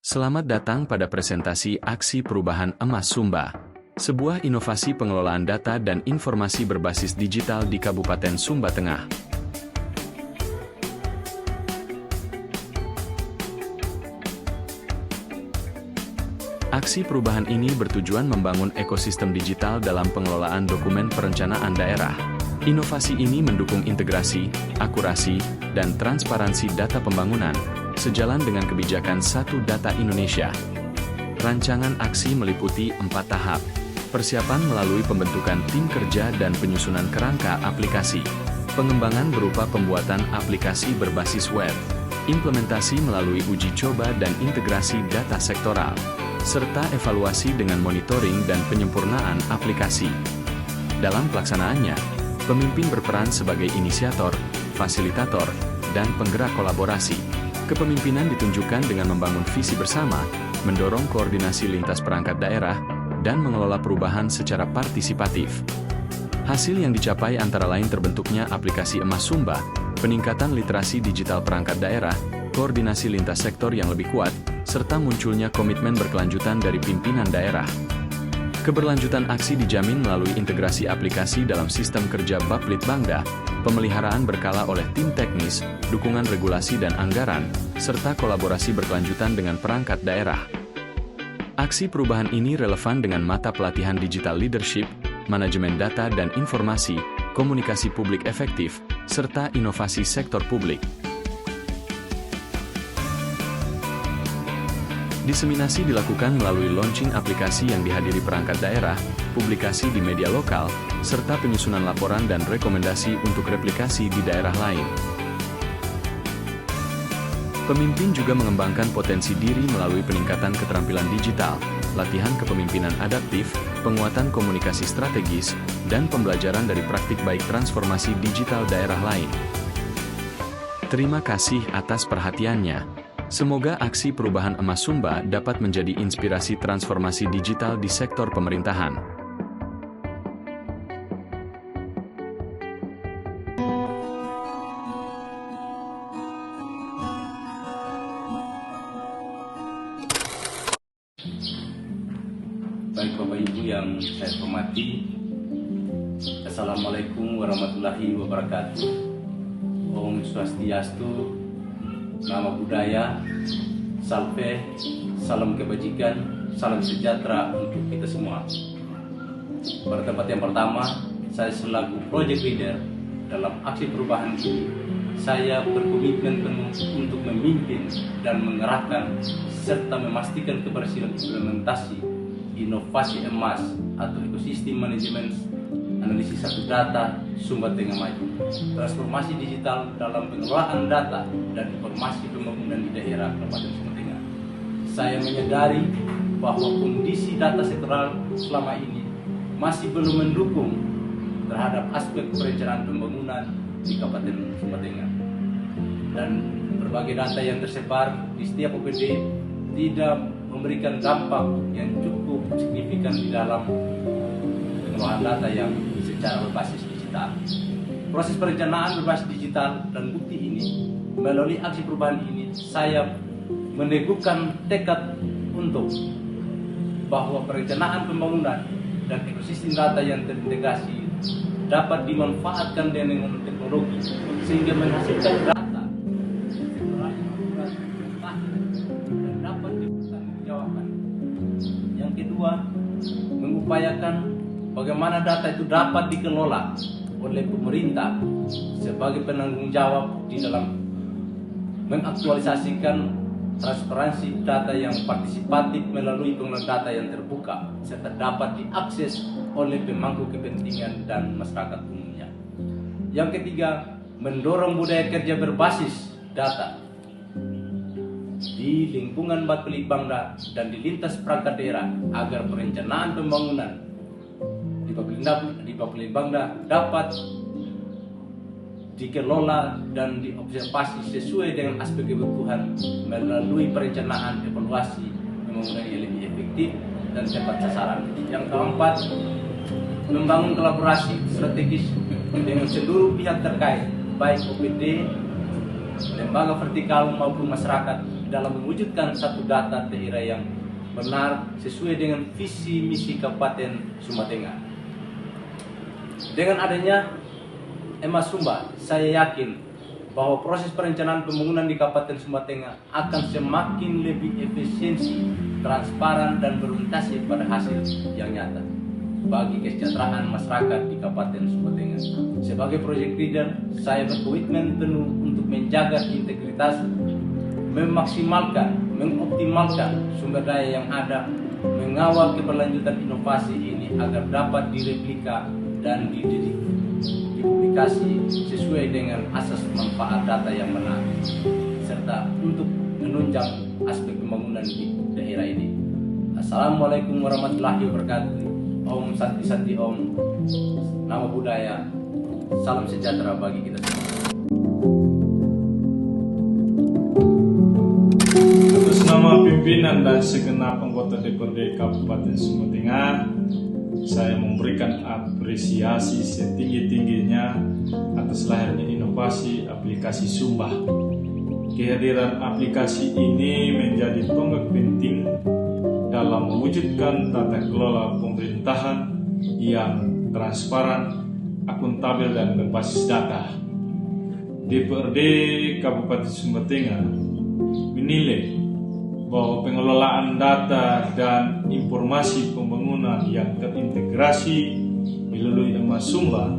Selamat datang pada presentasi Aksi Perubahan Emas Sumba, sebuah inovasi pengelolaan data dan informasi berbasis digital di Kabupaten Sumba Tengah. Aksi perubahan ini bertujuan membangun ekosistem digital dalam pengelolaan dokumen perencanaan daerah. Inovasi ini mendukung integrasi, akurasi, dan transparansi data pembangunan, sejalan dengan kebijakan Satu Data Indonesia. Rancangan aksi meliputi 4 tahap. Persiapan melalui pembentukan tim kerja dan penyusunan kerangka aplikasi. Pengembangan berupa pembuatan aplikasi berbasis web. Implementasi melalui uji coba dan integrasi data sektoral. Serta evaluasi dengan monitoring dan penyempurnaan aplikasi. Dalam pelaksanaannya, pemimpin berperan sebagai inisiator, fasilitator, dan penggerak kolaborasi. Kepemimpinan ditunjukkan dengan membangun visi bersama, mendorong koordinasi lintas perangkat daerah, dan mengelola perubahan secara partisipatif. Hasil yang dicapai antara lain terbentuknya aplikasi Emas Sumba, peningkatan literasi digital perangkat daerah, koordinasi lintas sektor yang lebih kuat, serta munculnya komitmen berkelanjutan dari pimpinan daerah. Keberlanjutan aksi dijamin melalui integrasi aplikasi dalam sistem kerja Baplitbangda, pemeliharaan berkala oleh tim teknis, dukungan regulasi dan anggaran, serta kolaborasi berkelanjutan dengan perangkat daerah. Aksi perubahan ini relevan dengan mata pelatihan digital leadership, manajemen data dan informasi, komunikasi publik efektif, serta inovasi sektor publik. Diseminasi dilakukan melalui launching aplikasi yang dihadiri perangkat daerah, publikasi di media lokal, serta penyusunan laporan dan rekomendasi untuk replikasi di daerah lain. Pemimpin juga mengembangkan potensi diri melalui peningkatan keterampilan digital, latihan kepemimpinan adaptif, penguatan komunikasi strategis, dan pembelajaran dari praktik baik transformasi digital daerah lain. Terima kasih atas perhatiannya. Semoga aksi perubahan Emas Sumba dapat menjadi inspirasi transformasi digital di sektor pemerintahan. Baik Bapak Ibu yang saya hormati, Assalamualaikum warahmatullahi wabarakatuh. Om Swastiastu, Nama budaya, salve, salam kebajikan, salam sejahtera untuk kita semua. Pada tempat yang pertama, saya selaku project leader dalam aksi perubahan ini, saya berkomitmen penuh untuk memimpin dan mengerahkan serta memastikan keberhasilan implementasi inovasi emas atau ekosistem manajemen analisis satu data Sumba Tengah Maju, transformasi digital dalam pengelolaan data dan informasi pembangunan di daerah Kabupaten Sumba Tengah. Saya menyadari bahwa kondisi data sektoral selama ini masih belum mendukung terhadap aspek perencanaan pembangunan di Kabupaten Sumba Tengah, dan berbagai data yang tersebar di setiap OPD tidak memberikan dampak yang cukup signifikan di dalam pengelolaan data yang secara berbasis digital. Proses perencanaan berbasis digital dan bukti ini, melalui aksi perubahan ini, saya meneguhkan tekad untuk bahwa perencanaan pembangunan dan ekosistem data yang terintegrasi dapat dimanfaatkan dengan teknologi sehingga menghasilkan data dan dapat dipertanggungjawabkan. Yang kedua, mengupayakan bagaimana data itu dapat dikelola oleh pemerintah sebagai penanggung jawab di dalam mengaktualisasikan transparansi data yang partisipatif melalui pengelolaan data yang terbuka serta dapat diakses oleh pemangku kepentingan dan masyarakat umumnya. Yang ketiga, mendorong budaya kerja berbasis data di lingkungan Baplitbangda dan di lintas perangkat daerah agar perencanaan pembangunan di Baplitbangda dapat dikelola dan diobservasi sesuai dengan aspek kebutuhan melalui perencanaan evaluasi pembangunan yang lebih efektif dan tepat sasaran. Yang keempat, membangun kolaborasi strategis dengan seluruh pihak terkait, baik OPD, lembaga vertikal maupun masyarakat dalam mewujudkan satu data daerah yang benar sesuai dengan visi misi Kabupaten Sumba Tengah. Dengan adanya Emas Sumba, saya yakin bahwa proses perencanaan pembangunan di Kabupaten Sumba Tengah akan semakin lebih efisiensi, transparan, dan berorientasi pada hasil yang nyata bagi kesejahteraan masyarakat di Kabupaten Sumba Tengah. Sebagai project leader, saya berkomitmen penuh untuk menjaga integritas, memaksimalkan, mengoptimalkan sumber daya yang ada, mengawal keberlanjutan inovasi ini agar dapat direplika dan dipublikasi sesuai dengan asas manfaat data yang benar, serta untuk menunjang aspek pembangunan di daerah ini. Assalamualaikum warahmatullahi wabarakatuh. Om Santi Santi Om. Nama budaya. Salam sejahtera bagi kita semua. Atas nama pimpinan dan segenap anggota DPRD Kabupaten Sumba Tengah, saya memberikan apresiasi setinggi-tingginya atas lahirnya inovasi aplikasi Sumba. Kehadiran aplikasi ini menjadi tonggak penting dalam mewujudkan tata kelola pemerintahan yang transparan, akuntabel, dan berbasis data. DPRD Kabupaten Sumba Tengah menilai bahwa pengelolaan data dan informasi pembangunan yang terintegrasi melalui Emas Sumba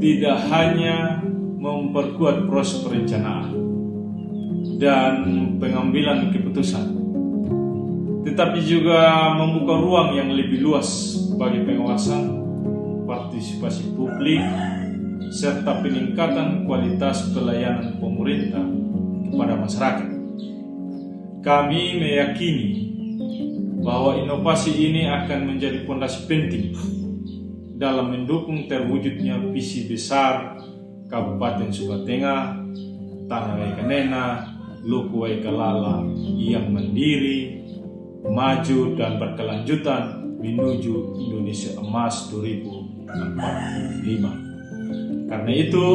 tidak hanya memperkuat proses perencanaan dan pengambilan keputusan, tetapi juga membuka ruang yang lebih luas bagi pengawasan, partisipasi publik, serta peningkatan kualitas pelayanan pemerintah kepada masyarakat. Kami meyakini bahwa inovasi ini akan menjadi fondasi penting dalam mendukung terwujudnya visi besar Kabupaten Sumba Tengah, Tanah Waikanena, Luku Waikalala yang mandiri, maju, dan berkelanjutan menuju Indonesia Emas 2045. Karena itu,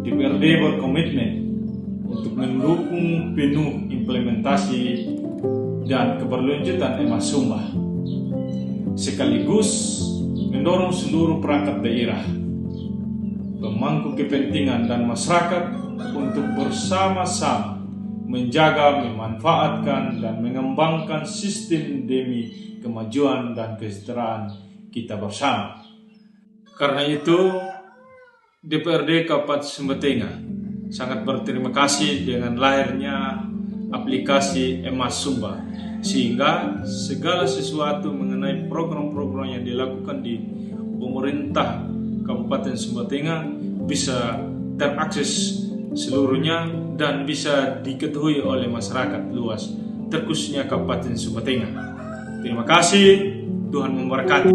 DPRD berkomitmen untuk mendukung penuh implementasi dan keberlanjutan Emas Sumba, sekaligus mendorong seluruh perangkat daerah, pemangku kepentingan, dan masyarakat untuk bersama-sama menjaga, memanfaatkan, dan mengembangkan sistem demi kemajuan dan kesejahteraan kita bersama. Karena itu, DPRD Kabupaten Sumba Tengah sangat berterima kasih dengan lahirnya aplikasi Emas Sumba, sehingga segala sesuatu mengenai program-program yang dilakukan di pemerintah Kabupaten Sumba Tengah bisa terakses seluruhnya dan bisa diketahui oleh masyarakat luas, terkhususnya Kabupaten Sumba Tengah. Terima kasih, Tuhan memberkati.